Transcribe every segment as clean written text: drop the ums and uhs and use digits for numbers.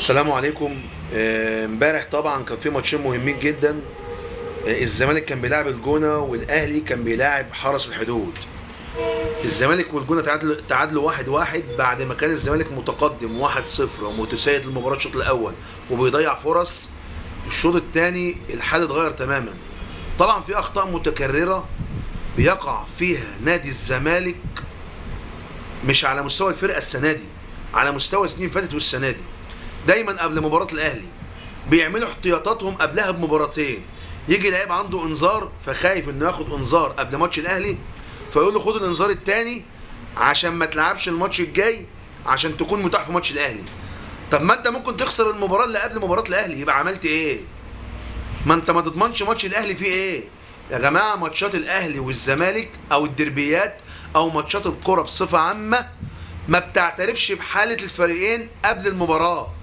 السلام عليكم. امبارح طبعا كان في ماتشين مهمين جدا. الزمالك كان بيلاعب الجونة والاهلي كان بيلاعب حرس الحدود. الزمالك والجونة تعادلوا 1-1 بعد ما كان الزمالك متقدم 1-0 ومتسيد المباراة الشوط الاول وبيضيع فرص. الشوط الثاني الحال اتغير تماما. طبعا في اخطاء متكررة بيقع فيها نادي الزمالك، مش على مستوى الفرقة السنة دي، على مستوى سنين فاتت والسنة دي. دايما قبل مباراة الاهلي بيعملوا احتياطاتهم قبلها بمباراتين. يجي لعيب عنده انذار فخايف انه ياخد انذار قبل ماتش الاهلي، فيقول له خد الانذار الثاني عشان ما تلعبش الماتش الجاي عشان تكون متاح في ماتش الاهلي. طب ما انت ممكن تخسر المباراه اللي قبل مباراه الاهلي، يبقى عملت ايه؟ ما انت ما تضمنش ماتش الاهلي فيه ايه. يا جماعه ماتشات الاهلي والزمالك او الدربيات او ماتشات الكره بصفه عامه ما بتعترفش بحاله الفريقين قبل المباراه،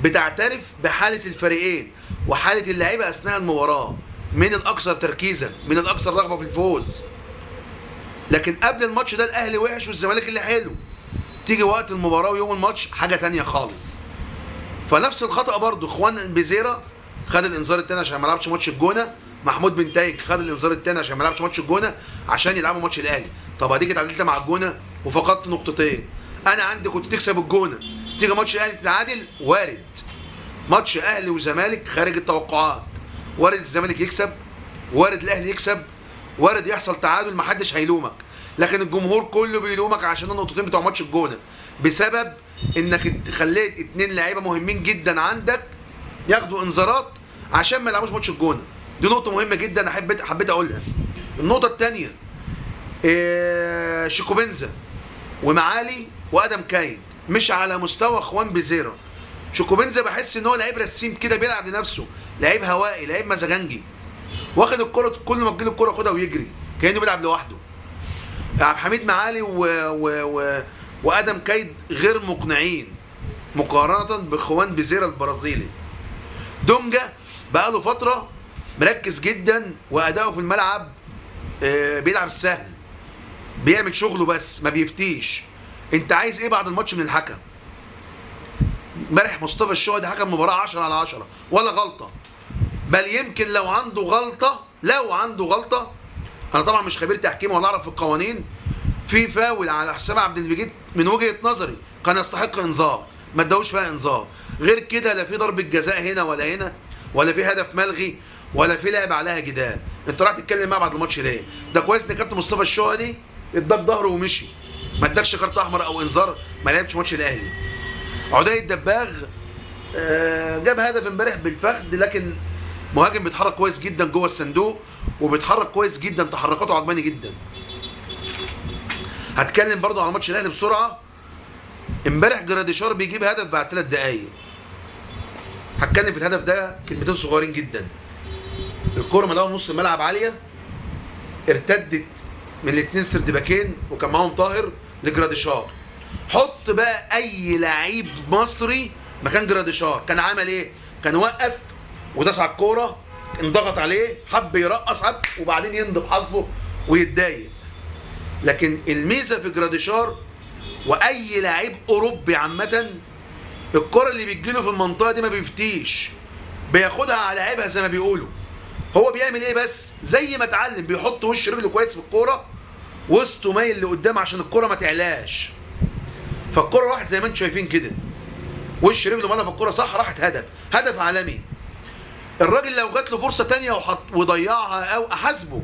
بتعترف بحالة الفريقين وحالة اللعيبة أثناء المباراة، من الأكثر تركيزا، من الأكثر رغبة في الفوز. لكن قبل الماتش ده الأهلي وحش والزمالك اللي حلو، تيجي وقت المباراة ويوم الماتش حاجة تانية خالص. فنفس الخطأ برضه إخوان بيزيرا خد الإنذار التاني عشان ما لعبش ماتش الجونة، محمود بن تايج خد الإنذار التاني عشان ما لعبش ماتش الجونة عشان يلعبوا ماتش الأهلي. طب هديك اتعادلت مع الجونة وفقدت نقطتين، أنا عندي كنت تكسب الجونة تيجي ماتش الأهلي تتعادل، وارد. ماتش اهلي وزمالك خارج التوقعات، وارد الزمالك يكسب، وارد الاهلي يكسب، وارد يحصل تعادل، محدش هيلومك. لكن الجمهور كله بيلومك عشان النقطتين بتوع ماتش الجونه، بسبب انك خليت اتنين لعيبه مهمين جدا عندك ياخدوا انذارات عشان ما يلعبوش ماتش الجونه. دي نقطه مهمه جدا حبيت اقولها. النقطه الثانيه، شيكوبنزا ومعالي وادم كايد مش على مستوى اخوان بيزيرا. شيكوبنزا بحس ان هو لعيب رسيم كده بيلعب لنفسه، لعيب هوائي، لعيب مزاجنجي، واخد الكرة كل ما تجيله الكرة ياخدها ويجري كأنه بيلعب لوحده. عبد الحميد معالي وادم كايد غير مقنعين مقارنة باخوان بيزيرا البرازيلي. دونجا بقاله فترة مركز جدا واداؤه في الملعب بيلعب سهل، بيعمل شغله بس ما بيفتيش. انت عايز ايه بعد الماتش من الحكم؟ امبارح مصطفى الشهدي حكم مباراة 10/10 ولا غلطة، بل يمكن لو عنده غلطة، انا طبعا مش خبير تحكيم ولا اعرف في القوانين، في فاول على حسام عبد المجيد من وجهة نظري كان يستحق انذار، ما اداهوش فيها انذار. غير كده لا في ضربة جزاء هنا ولا هنا، ولا في هدف ملغي، ولا في لعب عليها جدال. انت راح تتكلم معاه بعد الماتش ليه؟ ده كويس ان كابتن مصطفى الشهدي اداك ظهره ومشي، ما اداكش كارت احمر او انذار، ما لعبش ماتش الاهلي. عدي الدباغ جاب هدف امبارح بالفخد، لكن مهاجم بيتحرك كويس جدا جوه الصندوق وبيتحرك كويس جدا، تحركاته عجباني جدا. هتكلم برضه على ماتش الاهلي بسرعه. امبارح جراديشار بيجيب هدف بعد 3 دقايق. هتكلم في الهدف ده كلمتين صغيرين جدا. الكوره من اول نص الملعب عاليه، ارتدت من الاثنين سرد باكين وكان معاهم طاهر لجراديشار. حط بقى اي لعيب مصري مكان جراديشار كان عمل ايه؟ كان وقف وداس على الكوره، انضغط عليه، حب يرقص وبعدين يندب حظه ويتضايق. لكن الميزه في جراديشار واي لعيب اوروبي عامه، الكوره اللي بتجيله في المنطقه دي ما بيفتيش، بياخدها على لعيبها زي ما بيقولوا. هو بيعمل ايه بس؟ زي ما اتعلم، بيحط وش رجله كويس في الكوره، وسطه مايل لقدام عشان الكوره ما تعلاش. فالكوره راحت زي ما انتم شايفين كده، وش رجله مالها في الكوره صح، راحت هدف عالمي. الراجل لو جات له فرصه ثانيه وضيعها او احاسبه،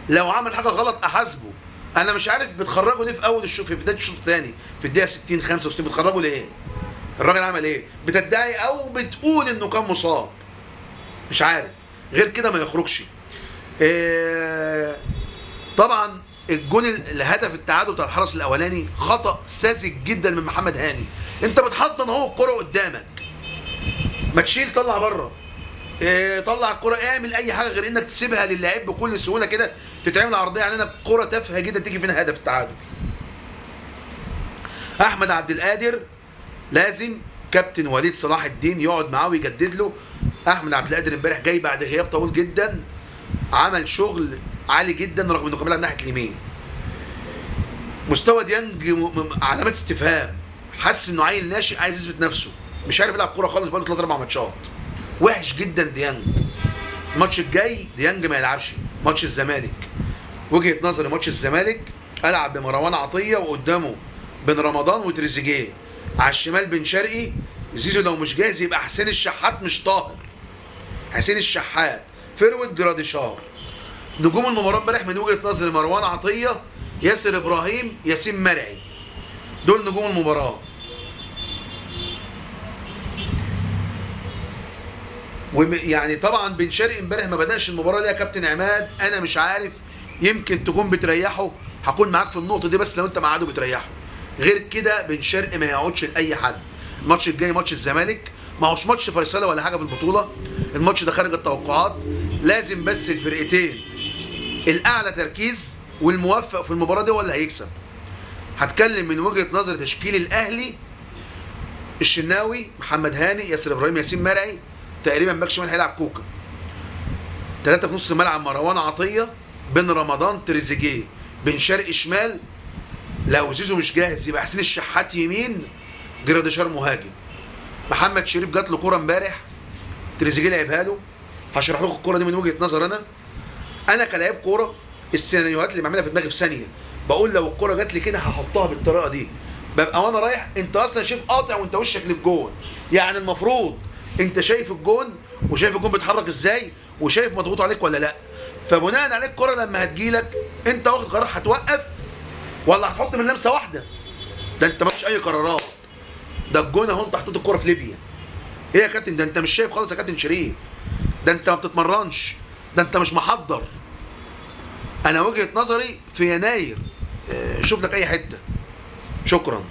لو عمل حاجه غلط احاسبه. انا مش عارف بتخرجوا ليه في اول الشوط، في بدايه الشوط الثاني في الدقيقه 60 65 بتخرجوا ليه؟ الراجل عمل ايه؟ بتدعي او بتقول انه كان مصاب، مش عارف، غير كده ما يخرجش. طبعا الجون الهدف التعادل بتاع الحرس الاولاني خطا ساذج جدا من محمد هاني. انت بتحضن اهو الكره قدامك، ما تشيل طلع بره، طلع الكره، اعمل اي حاجه غير انك تسيبها للاعب بكل سهوله كده تتعمل عرضيه علينا، كره تافهه جدا تيجي فينا هدف التعادل. احمد عبد القادر لازم كابتن وليد صلاح الدين يقعد معاه ويجدد له. احمد عبد القادر امبارح جاي بعد غياب طويل جدا، عمل شغل عالي جدا رغم انه كان بيلعب ناحيه اليمين. مستوى ديانج علامات استفهام، حاسس انه عيل ناشئ عايز يثبت نفسه. مش عارف يلعب كوره خالص، بقاله 3 4 ماتشات وحش جدا ديانج. الماتش الجاي ديانج ما يلعبش، ماتش الزمالك. وجهه نظري ماتش الزمالك العب بمروان عطيه وقدامه بن رمضان وتريزيجيه، على الشمال بن شرقي. زيزو لو مش جاهز يبقى حسين الشحات مش طاهر، حسين الشحات فروت جراديشار. نجوم المباراه امبارح من وجهه نظري مروان عطيه، ياسر ابراهيم، ياسين مرعي، دول نجوم المباراه. ويعني طبعا بن شرقي امبارح ما بداش المباراه دي يا كابتن عماد، انا مش عارف، يمكن تكون بتريحه، هكون معاك في النقطه دي، بس لو انت مقعده بتريحه. غير كده بن شرقي ما يقعدش لاي حد. الماتش الجاي ماتش الزمالك، ما هوش ماتش فيصله ولا حاجه في البطوله، الماتش ده خارج التوقعات. لازم بس الفرقتين الاعلى تركيز والموفق في المباراه دي هو اللي هيكسب. هتكلم من وجهه نظر تشكيل الاهلي: الشناوي، محمد هاني، ياسر ابراهيم، ياسين مرعي، تقريبا باك شمال هيلعب كوكا. 3 في نص الملعب مروان عطيه، بن رمضان، تريزيجيه، بن شرقي شمال. لو زيزو مش جاهز يبقى حسين الشحات يمين، جراديشار مهاجم. محمد شريف جات له كوره امبارح، تريزيجيه لعبها له. هشرح لكم الكوره دي من وجهه نظر انا كلاعب كوره، السيناريوهات اللي بعملها في دماغي في ثانيه. بقول لو الكوره جات لي كده هحطها بالطريقه دي. ببقى وانا رايح انت اصلا شايف قاطع وانت وشك للجون، يعني المفروض انت شايف الجون وشايف الجون بيتحرك ازاي وشايف مضغوط عليك ولا لا. فبناء عليك الكوره لما هتجيلك انت واخد قرار هتوقف ولا هتحط من لمسه واحده. ده انت مفيش اي قرارات، ده الجون اهو، انت حطيت الكوره في ليبيا. ايه يا كابتن، ده انت مش شايف خالص يا كابتن شريف، ده انت ما بتتمرنش، ده انت مش محضر. انا وجهه نظري في يناير شوف لك اي حته. شكرا.